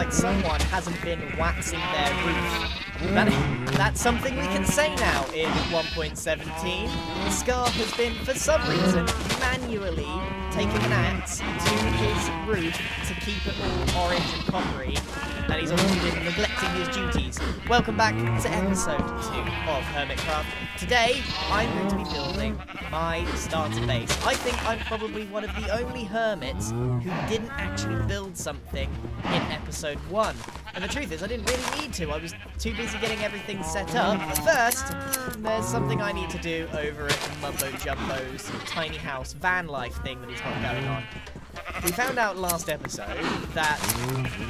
like someone hasn't been waxing their roof. That's something we can say now in 1.17. Scar has been, for some reason, manually taking an axe to his roof to keep it all orange and coppery, and he's also been neglecting his duties. Welcome back to episode 2 of Hermitcraft. Today, I'm going to be building my starter base. I think I'm probably one of the only hermits who didn't actually build something in episode 1. And the truth is, I didn't really need to. I was too busy getting everything set up. But first, there's something I need to do over at Mumbo Jumbo's tiny house van life thing that he's got going on. We found out last episode that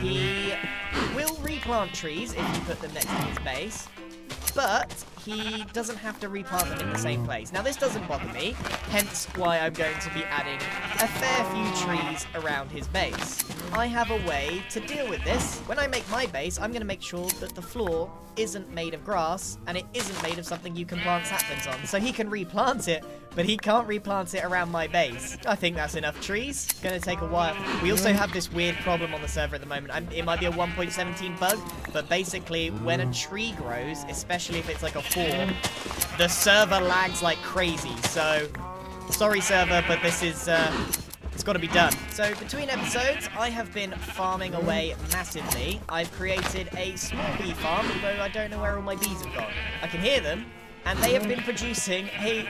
he will replant trees if you put them next to his base, but he doesn't have to replant them in the same place. Now, this doesn't bother me, hence why I'm going to be adding a fair few trees around his base. I have a way to deal with this. When I make my base, I'm going to make sure that the floor isn't made of grass, and it isn't made of something you can plant saplings on. So he can replant it, but he can't replant it around my base. I think that's enough trees. It's going to take a while. We also have this weird problem on the server at the moment. It might be a 1.17 bug, but basically when a tree grows, especially if it's like a 4, the server lags like crazy. So, sorry server, but this is... it's got to be done. So between episodes, I have been farming away massively. I've created a small bee farm, although I don't know where all my bees have gone. I can hear them, and they have been producing a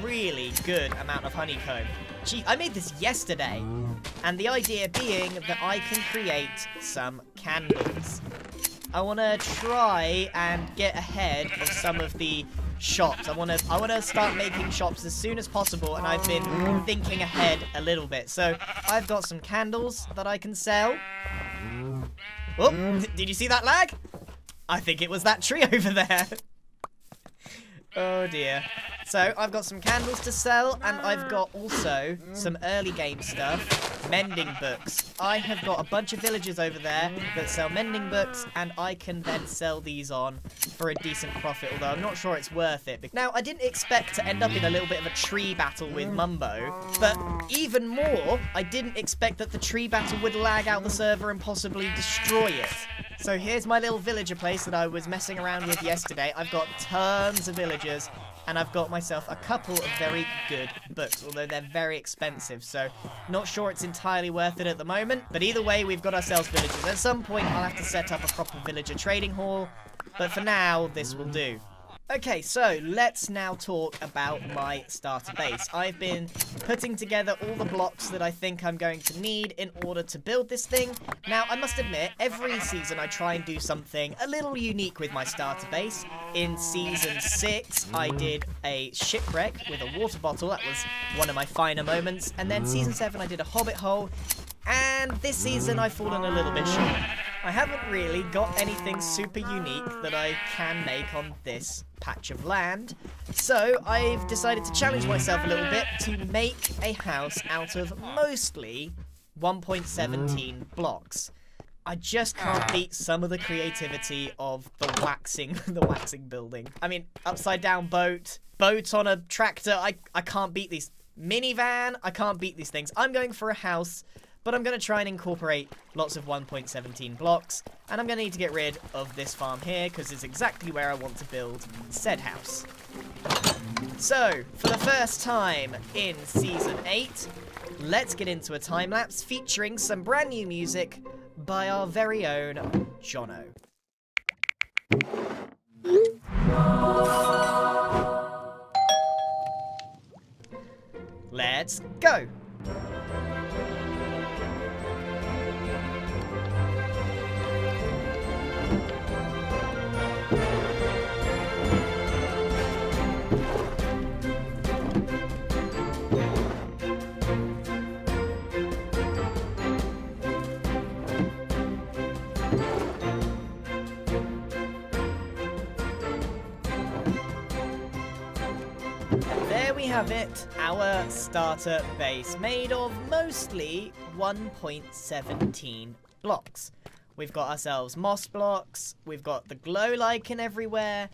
really good amount of honeycomb. Gee, I made this yesterday, and the idea being that I can create some candles. I want to try and get ahead of some of the shops. I want to start making shops as soon as possible, and I've been thinking ahead a little bit. So I've got some candles that I can sell. Oh, did you see that lag? I think it was that tree over there. Oh dear. So I've got some candles to sell, and I've got also some early game stuff, mending books. I have got a bunch of villagers over there that sell mending books, and I can then sell these on for a decent profit, although I'm not sure it's worth it. Now, I didn't expect to end up in a little bit of a tree battle with Mumbo, but even more, I didn't expect that the tree battle would lag out the server and possibly destroy it. So here's my little villager place that I was messing around with yesterday. I've got tons of villagers, and I've got myself a couple of very good books, although they're very expensive, so not sure it's entirely worth it at the moment. But either way, we've got ourselves villagers. At some point, I'll have to set up a proper villager trading hall, but for now, this will do. Okay, so let's now talk about my starter base. I've been putting together all the blocks that I think I'm going to need in order to build this thing. Now, I must admit, every season I try and do something a little unique with my starter base. In Season 6, I did a shipwreck with a water bottle. That was one of my finer moments. And then Season 7, I did a hobbit hole. And this season, I've fallen a little bit short. I haven't really got anything super unique that I can make on this patch of land. So I've decided to challenge myself a little bit to make a house out of mostly 1.17 blocks. I just can't beat some of the creativity of the waxing building. I mean, upside down boat on a tractor, I can't beat these. Minivan, I can't beat these things. I'm going for a house, but I'm going to try and incorporate lots of 1.17 blocks, and I'm going to need to get rid of this farm here, because it's exactly where I want to build said house. So, for the first time in Season 8, let's get into a time-lapse featuring some brand new music by our very own Jono. Let's go! There we have it, our starter base, made of mostly 1.17 blocks. We've got ourselves moss blocks, we've got the glow lichen everywhere,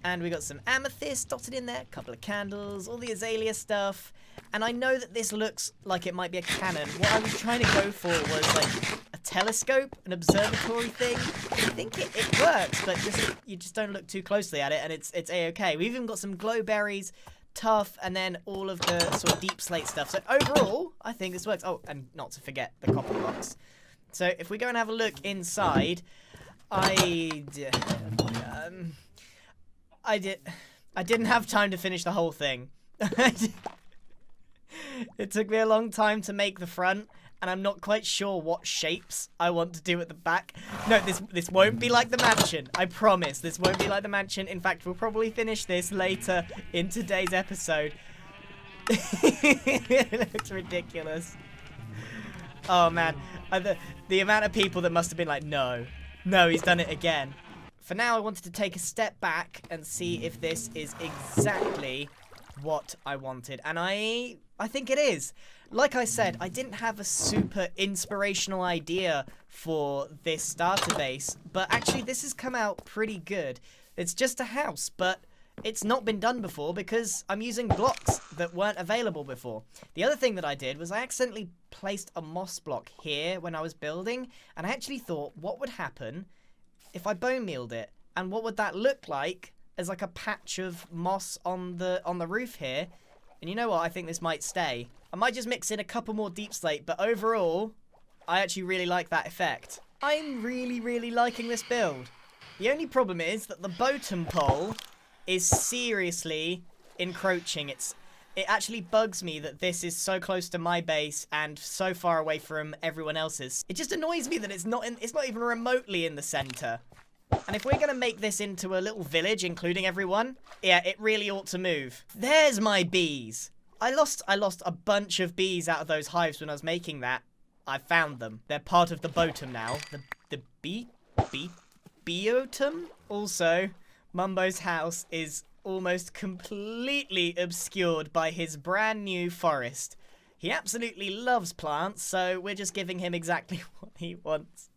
and we've got some amethyst dotted in there, a couple of candles, all the azalea stuff. And I know that this looks like it might be a cannon. What I was trying to go for was like a telescope, an observatory thing. I think it works, but you just don't look too closely at it, and it's a-okay. We've even got some glow berries, tough, and then all of the sort of deep slate stuff. So overall, I think this works. Oh, and not to forget the copper blocks. So if we go and have a look inside, I didn't have time to finish the whole thing. It took me a long time to make the front, and I'm not quite sure what shapes I want to do at the back. No, this won't be like the mansion. I promise, this won't be like the mansion. In fact, we'll probably finish this later in today's episode. It looks ridiculous. Oh, man. The amount of people that must have been like, no, he's done it again. For now, I wanted to take a step back and see if this is exactly what I wanted. And I think it is. Like I said, I didn't have a super inspirational idea for this starter base, but actually this has come out pretty good. It's just a house, but it's not been done before because I'm using blocks that weren't available before. The other thing that I did was I accidentally placed a moss block here when I was building, and I actually thought, what would happen if I bone mealed it? And what would that look like as like a patch of moss on the roof here? And you know what? I think this might stay. I might just mix in a couple more deep slate, but overall, I actually really like that effect. I'm really liking this build. The only problem is that the bottom pole is seriously encroaching. It actually bugs me that this is so close to my base and so far away from everyone else's. It just annoys me that it's not even remotely in the center. And if we're going to make this into a little village, including everyone, yeah, it really ought to move. There's my bees. I lost a bunch of bees out of those hives when I was making that. I found them. They're part of the bottom now. The biotum? Also, Mumbo's house is almost completely obscured by his brand new forest. He absolutely loves plants, so we're just giving him exactly what he wants.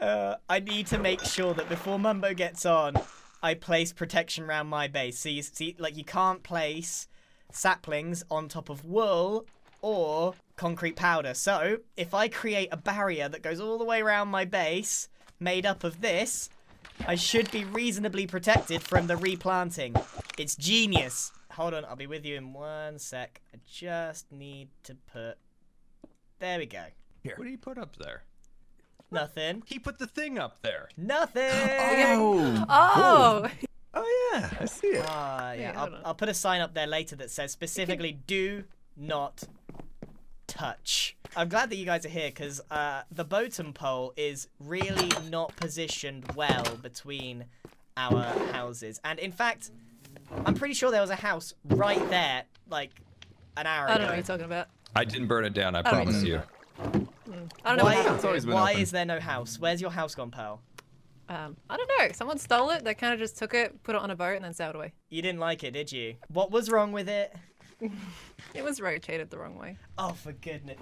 I need to make sure that before Mumbo gets on, I place protection around my base. So you see, like, you can't place saplings on top of wool or concrete powder. So if I create a barrier that goes all the way around my base made up of this, I should be reasonably protected from the replanting. It's genius. Hold on, I'll be with you in 1 sec. I just need to put... There we go. Here. What do you put up there? Nothing. He put the thing up there. Nothing! Oh! Oh, yeah, I see it. Yeah, I'll put a sign up there later that says specifically, do not touch. I'm glad that you guys are here because the bottom pole is really not positioned well between our houses. And in fact, I'm pretty sure there was a house right there, like, an hour ago. I don't know what you're talking about. I didn't burn it down, I promise you. I don't know what happened. Why is there no house? Where's your house gone, Pearl? I don't know. Someone stole it. They kind of just took it, put it on a boat, and then sailed away. You didn't like it, did you? What was wrong with it? It was rotated the wrong way. Oh, for goodness.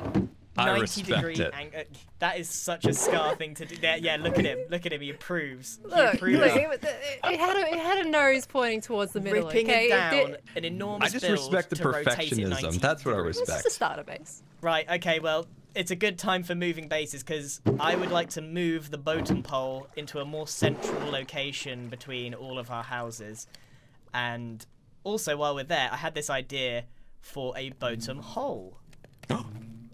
I 90-degree respect angle. That is such a Scar thing to do. Yeah, look at him. Look at him. He approves. Look, it it had a nose pointing towards the middle. Ripping okay? it down an enormous I just build respect the to rotate it 90 perfectionism. That's what I degrees. It's respect. just a starter base. Right, okay, well, it's a good time for moving bases because I would like to move the bottom pole into a more central location between all of our houses. And also, while we're there, I had this idea for a bottom hole. Bottom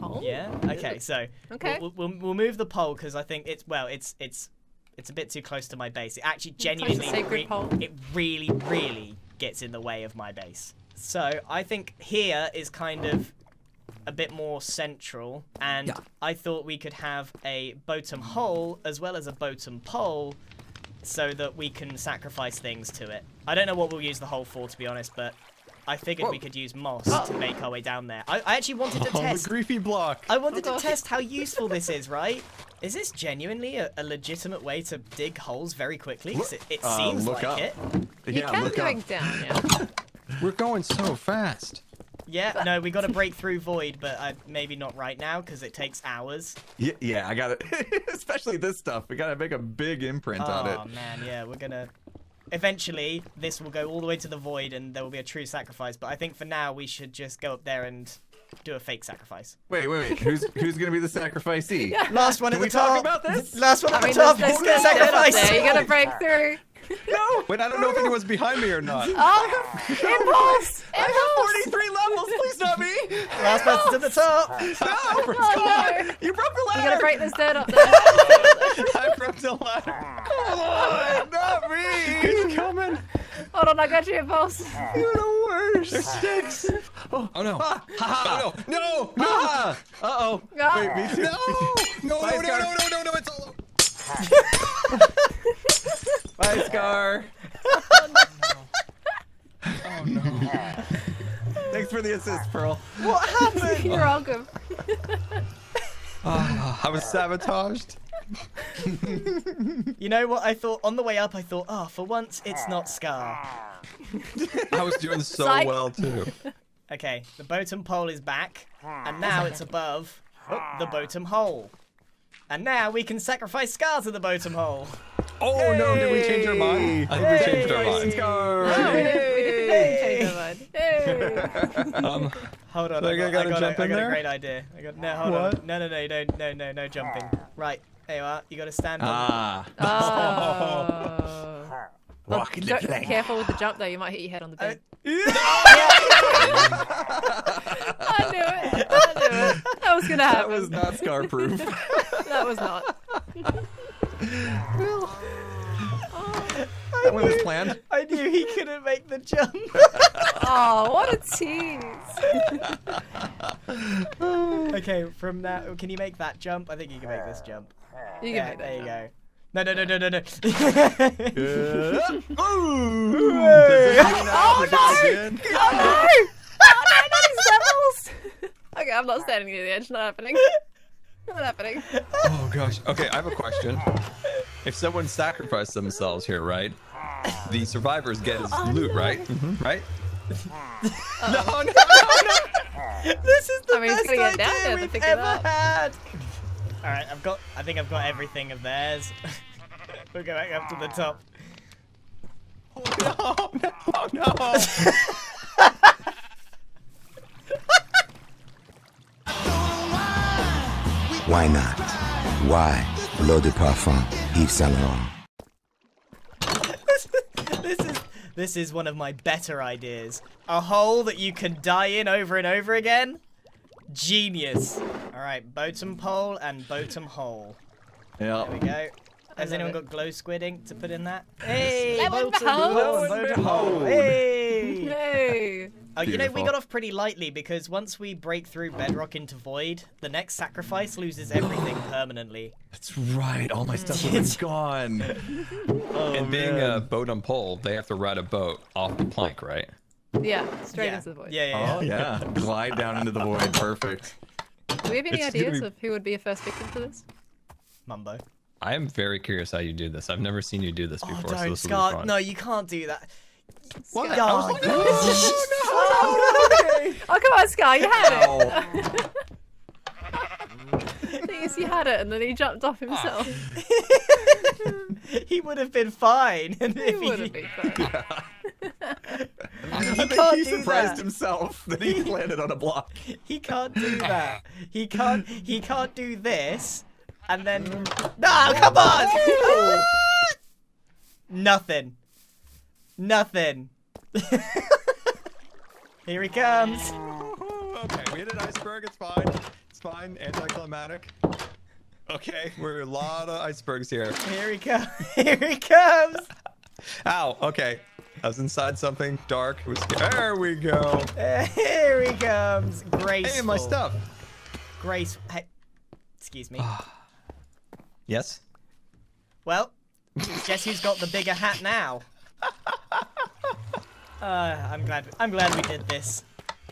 hole? Yeah. Okay. So okay. we'll move the pole because I think it's a bit too close to my base. It actually genuinely it really gets in the way of my base. So I think here is kind of a bit more central, and I thought we could have a bottom hole as well as a bottom pole, so that we can sacrifice things to it. I don't know what we'll use the hole for, to be honest, but I figured we could use moss to make our way down there. I actually wanted to test... the griefy block. I wanted to test how useful this is, right? Is this genuinely a legitimate way to dig holes very quickly? 'Cause it seems like it. You can going down, yeah. We're going so fast. Yeah, no, we got to break through void, but maybe not right now because it takes hours. Yeah, I got it. Especially this stuff. We got to make a big imprint on it. Oh, man, yeah, we're going to... Eventually, this will go all the way to the void and there will be a true sacrifice, but I think for now we should just go up there and do a fake sacrifice. Wait. Who's gonna be the sacrificee? Last one at the we talk top. about this? Last one at the There's top. this Who's gonna dead up sacrifice? there. You gotta break through. No. Wait, I don't know if anyone's behind me or not. Oh, impulse! I have 43 levels. Please not me. Last person to the top. No. Oh, no. You broke the ladder. You gotta break this dirt up there. I broke the ladder. Oh, not me. He's coming. Hold on, I got you, impulse. You're the worst. There's sticks. Oh no. Ha, ha, Oh, no. No. ha. Uh-oh. Ah. Wait, me too. No, Bye, Scar. No, it's all Bye, Scar. Oh no. Thanks for the assist, Pearl. What happened? You're welcome. I was sabotaged. You know what I thought? On the way up, I thought, oh, for once, it's not Scar. I was doing so Psych. well too. Okay, the bottom pole is back, and now it's above the bottom hole. And now we can sacrifice Scar to the bottom hole. Oh no, did we change our mind? I think we changed our mind. Scar. No, we didn't change our mind. Hey. Hold on, So I I got, gotta I got, jump I in got a there? great idea. No, hold What? on. No, jumping. Right, there you are. You got to stand on. Oh. Walking the plank. Careful with the jump though, you might hit your head on the bed. I knew it. That was gonna That happen. was not Scar proof. That was not. That one was planned. I knew he couldn't make the jump. Oh, what a tease. Okay, from that, can you make that jump? I think you can make this jump. You can Yeah, make that there you jump. go. No. Oh no! Oh no, not these levels! Okay, I'm not standing near the edge, not happening. Not happening. Oh gosh. Okay, I have a question. If someone sacrificed themselves here, right? The survivors get his loot, right? Right? No. This is the I mean, it's best gonna get down idea there to we've pick it ever up. had. All right, I think I've got everything of theirs. We'll go back up to the top. No. Why not? Why? L'eau de parfum, Yves Saint Laurent. This is one of my better ideas. A hole that you can die in over and over again. Genius. All right, bottom pole and bottom hole. There we Yeah. go. Has love anyone it. got glow squidding to put in that? Hey, Lo and bottom behold. pole and bottom hole. Hey. Hey! Oh, you know, we Beautiful. got off pretty lightly because once we break through bedrock into void, the next sacrifice loses everything permanently. That's right. All my stuff is gone. Oh, And being man. a boat on pole, they have to ride a boat off the plank, right? Yeah, straight Yeah. into the void. Yeah. Oh yeah. Glide down into the void. Perfect. Do we have any It's gonna ideas be- of who would be a first victim to this? Mumbo. I am very curious how you do this. I've never seen you do this Oh, before, so don't, this will be Scar. fun. No, you can't do that. What? Oh, Oh, come on, Sky, you had it! Ow. The thing is, he had it, and then he jumped off himself. he would have been fine. And He if would have been fine. I think can't he do surprised that. himself that he landed on a block. He can't do that. He can't do this. And then no, come on! Nothing. Here he comes. Okay, we hit an iceberg. It's fine. It's fine. Anticlimactic. Okay, we're a lot of icebergs here. Here he comes. Here he comes. Ow. Okay, I was inside something dark. It was. There we go. Here he comes. Graceful. Hey, my stuff. Grace. Hey. Excuse me. Yes. Well, guess who's got the bigger hat now? I'm glad we did this.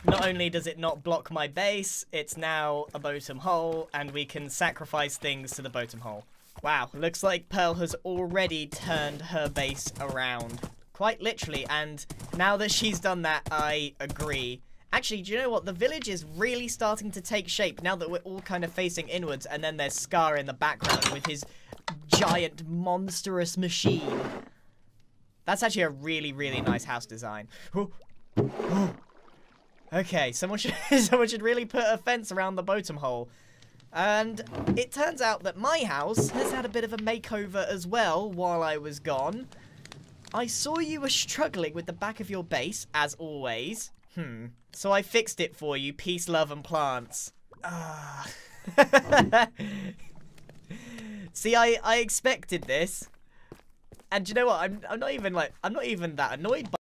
Not only does it not block my base, it's now a bottom hole, and we can sacrifice things to the bottom hole. Wow, looks like Pearl has already turned her base around. Quite literally, and now that she's done that, I agree. Actually, do you know what? The village is really starting to take shape now that we're all kind of facing inwards, and then there's Scar in the background with his giant, monstrous machine. That's actually a really, really nice house design. Okay, someone should really put a fence around the bottom hole. And it turns out that my house has had a bit of a makeover as well while I was gone. I saw you were struggling with the back of your base, as always. So I fixed it for you. Peace, love, and plants. See, I expected this. And do you know what? I'm not even that annoyed by